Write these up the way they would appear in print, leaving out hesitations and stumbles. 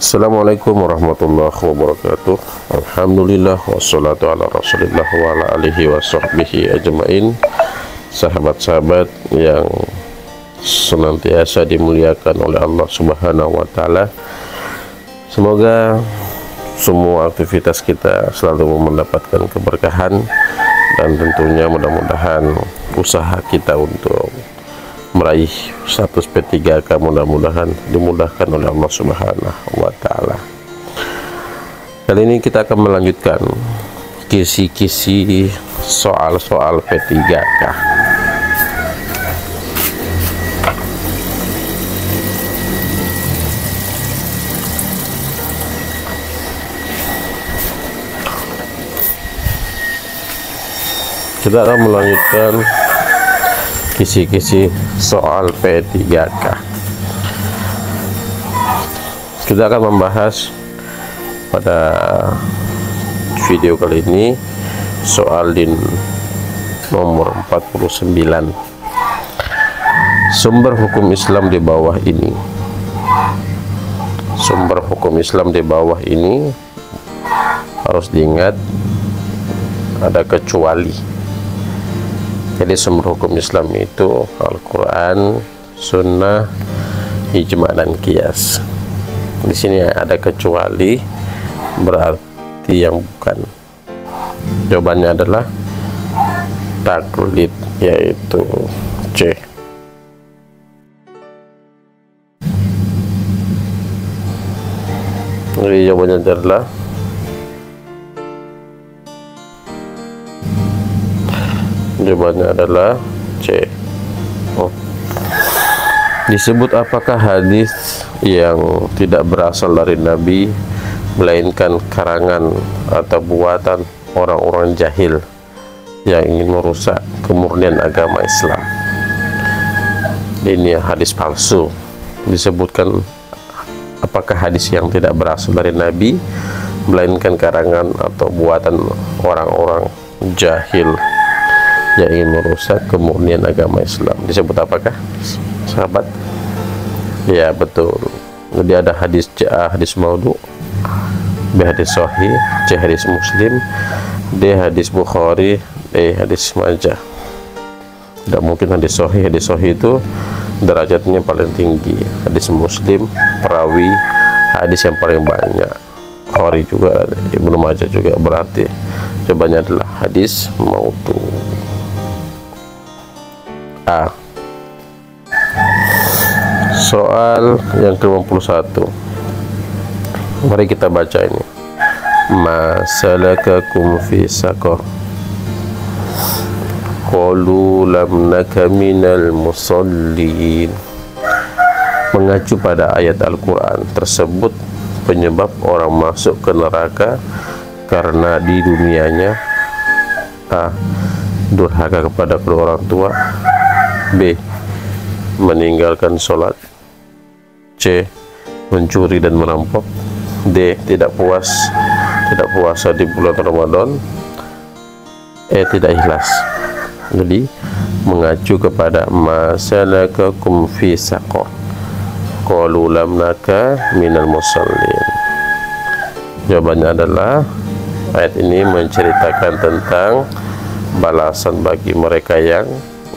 Assalamualaikum warahmatullahi wabarakatuh. Alhamdulillah wassalatu ala rasulillah wa ala alihi wa sahbihi ajma'in. Sahabat-sahabat yang senantiasa dimuliakan oleh Allah Subhanahu wa taala, semoga semua aktivitas kita selalu mendapatkan keberkahan, dan tentunya mudah-mudahan usaha kita untuk meraih status P3K mudah-mudahan dimudahkan oleh Allah Subhanahu wa taala. Kali ini kita akan melanjutkan kisi-kisi soal-soal P3K. Kita akan melanjutkan kisi-kisi soal P3K. Kita akan membahas pada video kali ini soal di nomor 49. Sumber hukum Islam di bawah ini. Sumber hukum Islam di bawah ini harus diingat ada kecuali. Jadi sumber hukum Islam itu Al-Quran, Sunnah, Ijma, dan Qiyas. Di sini ada kecuali, berarti yang bukan. Jawabannya adalah taklid, yaitu C. Jadi jawabannya adalah C. Disebut apakah hadis yang tidak berasal dari Nabi, melainkan karangan atau buatan orang-orang jahil yang ingin merusak kemurnian agama Islam? Ini hadis palsu. Disebutkan apakah hadis yang tidak berasal dari Nabi, melainkan karangan atau buatan orang-orang jahil yang ingin merusak kemurnian agama Islam. Disebut apakah, sahabat? Ya, betul. Jadi ada hadis A, hadis maudhu, B, hadis sahih, C, hadis Muslim, D, hadis Bukhari, E, hadis Majah. Tidak mungkin hadis sahih. Hadis sahih itu derajatnya paling tinggi. Hadis Muslim, perawi hadis yang paling banyak. Bukhari juga, Ibnu Majah juga. Berarti jawabannya adalah hadis maudhu. A. Soal yang ke-51. Mari kita baca ini. Ma salakakum fi saqar? Qalu lam naka minal musallin. Mengacu pada ayat Al-Quran tersebut, penyebab orang masuk ke neraka karena di dunianya A. durhaka kepada kedua orang tua, B. meninggalkan sholat, C. mencuri dan merampok, D. tidak puasa di bulan Ramadan, E. tidak ikhlas. Jadi mengacu kepada masalakakum fi saqar, qalu lam naka minal musallin. Jawabannya adalah ayat ini menceritakan tentang balasan bagi mereka yang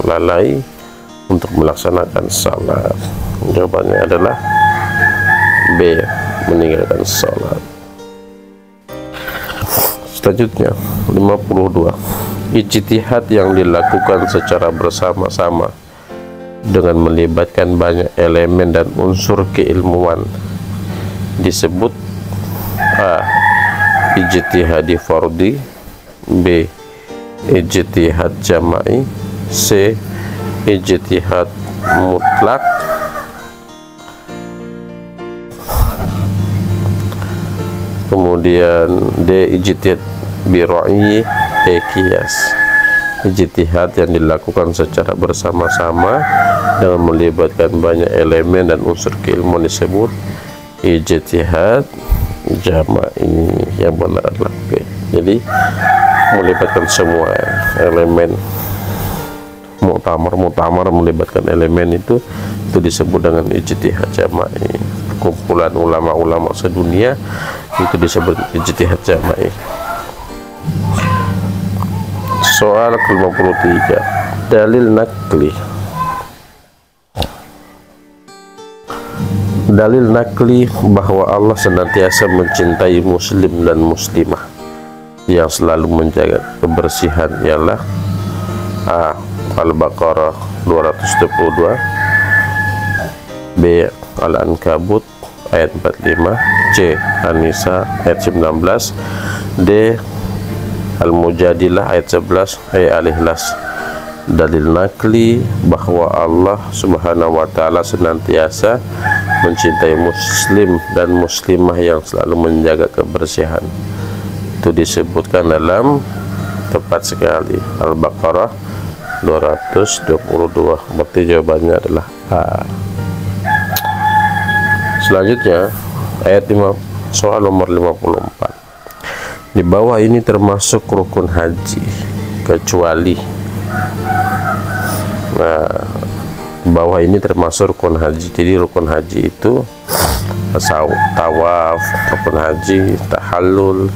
lalai untuk melaksanakan salat. Jawabannya adalah B. meninggalkan salat. Selanjutnya 52. Ijtihad yang dilakukan secara bersama-sama dengan melibatkan banyak elemen dan unsur keilmuan disebut A. ijtihadi fardhi, B. ijtihad jama'i, C. ijtihad mutlak, kemudian D. ijtihad bira'yi, E. qiyas. Ijtihad yang dilakukan secara bersama-sama dengan melibatkan banyak elemen dan unsur keilmuan disebut ijtihad jama'i. Yang benar adalah B. Jadi melibatkan semua elemen. Muktamar melibatkan elemen itu disebut dengan ijtihad jama'i. kumpulan ulama-ulama sedunia, itu disebut ijtihad jama'i. Soal ke-53, dalil nakli. Dalil nakli bahwa Allah senantiasa mencintai muslim dan muslimah yang selalu menjaga kebersihan ialah A. Al-Baqarah 222, B. Al-Ankabut ayat 45, C. An-Nisa ayat 19, D. Al-Mujadilah ayat 11, E. Al-Ikhlas. Dalil nakli bahwa Allah subhanahu wa ta'ala senantiasa mencintai muslim dan muslimah yang selalu menjaga kebersihan, itu disebutkan dalam tepat sekali Al-Baqarah 222. Berarti jawabannya adalah A. Selanjutnya ayat 5, soal nomor 54. Di bawah ini termasuk rukun haji kecuali. Nah, bawah ini termasuk rukun haji. Jadi rukun haji itu tawaf, rukun haji tahallul,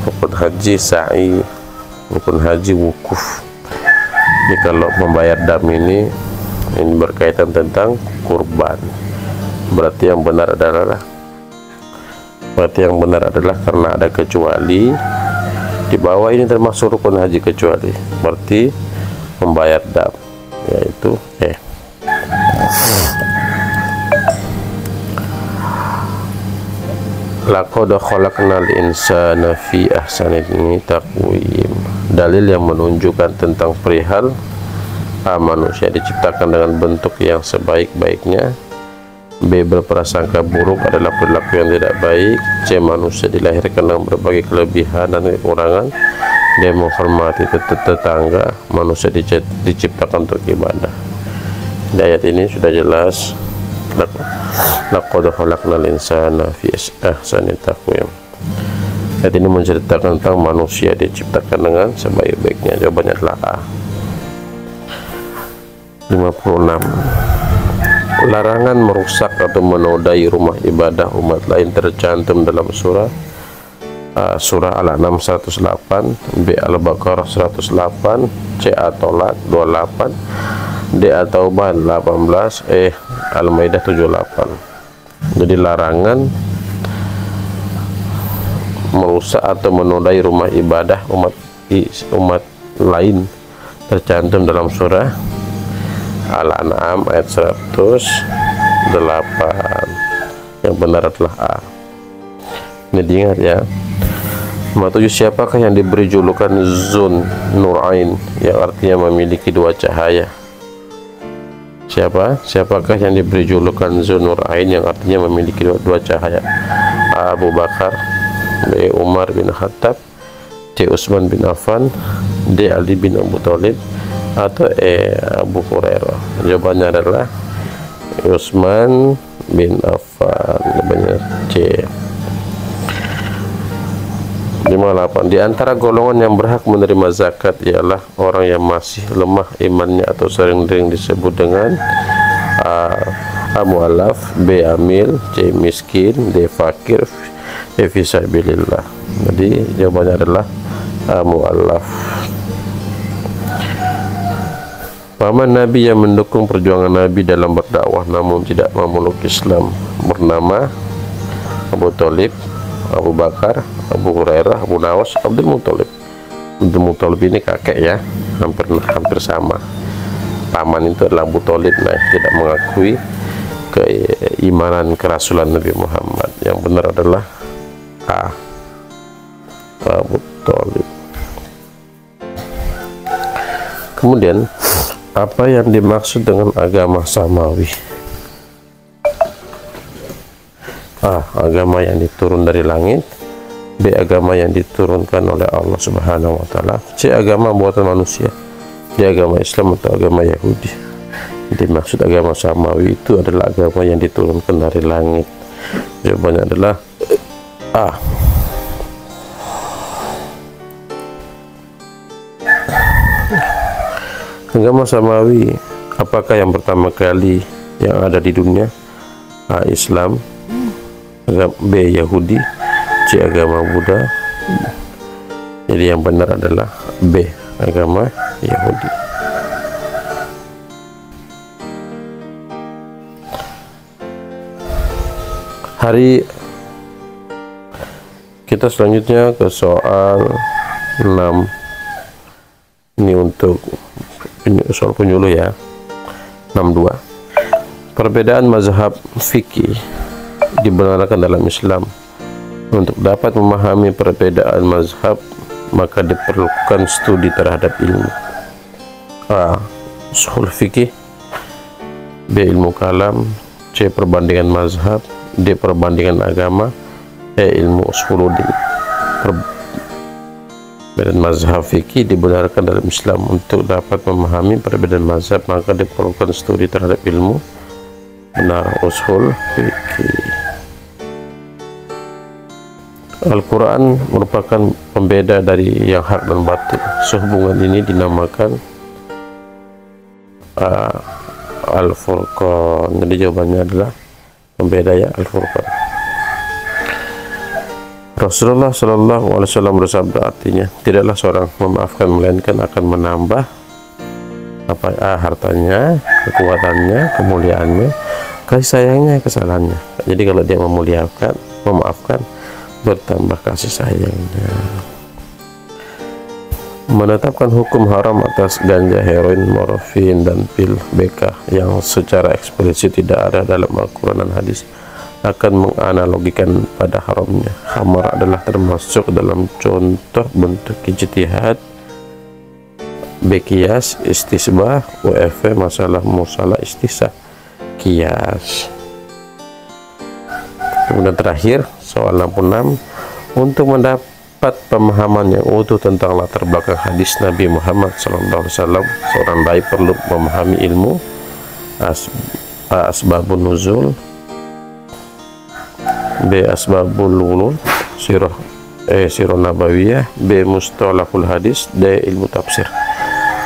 rukun haji sa'i, rukun haji wukuf. Ini kalau membayar dam ini berkaitan tentang kurban. Berarti yang benar adalah karena ada kecuali. Di bawah ini termasuk rukun haji kecuali, berarti membayar dam, yaitu laqad khalaqnal insana fi ahsani taqwim. Dalil yang menunjukkan tentang perihal manusia diciptakan dengan bentuk yang sebaik-baiknya. B. Berprasangka buruk adalah perilaku yang tidak baik. C. Manusia dilahirkan dengan berbagai kelebihan dan kekurangan. D. Menghormati tetangga. Manusia diciptakan untuk ibadah. Di ayat ini sudah jelas, laqad khalaqnal insana fi ahsani taqwim. Ayat ini menceritakan tentang manusia diciptakan dengan sebaik-baiknya. Jawabannya adalah A. 56. Larangan merusak atau menodai rumah ibadah umat lain tercantum dalam surah Al-An'am 108, B. Al-Baqarah 108, C. At-Tolak 28, D. At-Taubah 18, E. Al-Maidah 78. Jadi larangan merusak atau menodai rumah ibadah umat lain tercantum dalam surah Al-An'am ayat 108. Yang benar adalah A. Ini diingat ya. 57. Siapakah yang diberi julukan Zun Nurain, yang artinya memiliki dua cahaya? Siapakah yang diberi julukan Zun Nurain, yang artinya memiliki dua cahaya? A. Abu Bakar, B. Umar bin Khattab, C. Utsman bin Affan, D. Ali bin Abu Thalib, atau E. Abu Hurairah. Jawabannya adalah Utsman bin Affan. Jawabannya C. 58. Di antara golongan yang berhak menerima zakat ialah orang yang masih lemah imannya atau sering-sering disebut dengan A. Mu'allaf, B. Amil, C. Miskin, D. Fakir, E. Fisabilillah. Jadi jawabannya adalah A. Mu'allaf. Paman Nabi yang mendukung perjuangan Nabi dalam berdakwah namun tidak memeluk Islam bernama Abu Thalib, Abu Bakar, Abu Hurairah, Abu Nawas, Abdul Muthalib. Abdul Muthalib ini kakek ya, hampir sama. Paman itu adalah Abu Thalib, nah tidak mengakui keimanan kerasulan Nabi Muhammad. Yang benar adalah A. Abu Thalib. Kemudian apa yang dimaksud dengan agama samawi? A. Agama yang diturun dari langit, B. Agama yang diturunkan oleh Allah Subhanahu wa Ta'ala, C. Agama buatan manusia, D. Agama Islam atau agama Yahudi. Dimaksud agama samawi itu adalah agama yang diturunkan dari langit. Jawabannya adalah A. Agama samawi, apakah yang pertama kali yang ada di dunia? A. Islam, B. Yahudi, C. Agama Buddha. Jadi yang benar adalah B. Agama Yahudi. Hari kita selanjutnya ke soal 6. Ini untuk soal penyuluh ya. 62. Perbedaan mazhab fikih dibenarkan dalam Islam. Untuk dapat memahami perbedaan mazhab, maka diperlukan studi terhadap ilmu. A. Ushul fikih, B. Ilmu kalam, C. Perbandingan mazhab, D. Perbandingan agama, E. Ilmu usuluddin. Perbedaan mazhab fikih dibenarkan dalam Islam. Untuk dapat memahami perbedaan mazhab, maka diperlukan studi terhadap ilmu. Benar, ushul fikih. Al-Quran merupakan pembeda dari yang hak dan batil. Sehubungan ini dinamakan Al-Furqan. Jadi jawabannya adalah pembeda ya, Al-Furqan. Rasulullah Shallallahu Alaihi Wasallam bersabda, artinya tidaklah seorang memaafkan melainkan akan menambah hartanya, kekuatannya, kemuliaannya, kasih sayangnya, kesalahannya. Jadi kalau dia memaafkan, bertambah kasih sayangnya. Menetapkan hukum haram atas ganja, heroin, morfin, dan pil BK yang secara eksplisit tidak ada dalam Al-Quran dan hadis akan menganalogikan pada haramnya. Khamar adalah termasuk dalam contoh bentuk ijtihad, Qiyas, istisbah, WF, masalah musalah, istisah, qiyas. Kemudian terakhir soal 66. Untuk mendapat pemahaman yang utuh tentang latar belakang hadis Nabi Muhammad SAW, seorang dai perlu memahami ilmu asbabun nuzul, B. Asbabul wurud, sirah nabawiyah, B. mustalahul hadis, D. ilmu tafsir.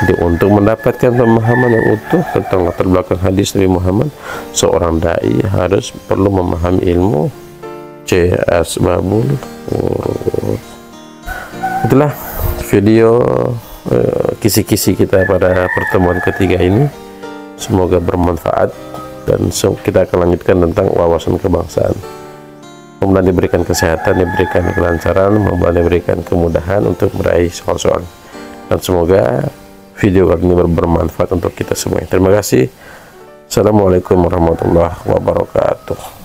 Jadi untuk mendapatkan pemahaman yang utuh tentang latar belakang hadis Nabi Muhammad, seorang dai harus perlu memahami ilmu C. Asbabul wurud. Itulah video kisi-kisi kita pada pertemuan ketiga ini. Semoga bermanfaat dan kita akan lanjutkan tentang wawasan kebangsaan. Mudah diberikan kesehatan, diberikan kelancaran, mudah diberikan kemudahan untuk meraih soal-soal. Dan semoga video kali ini bermanfaat untuk kita semua. Terima kasih. Assalamualaikum warahmatullahi wabarakatuh.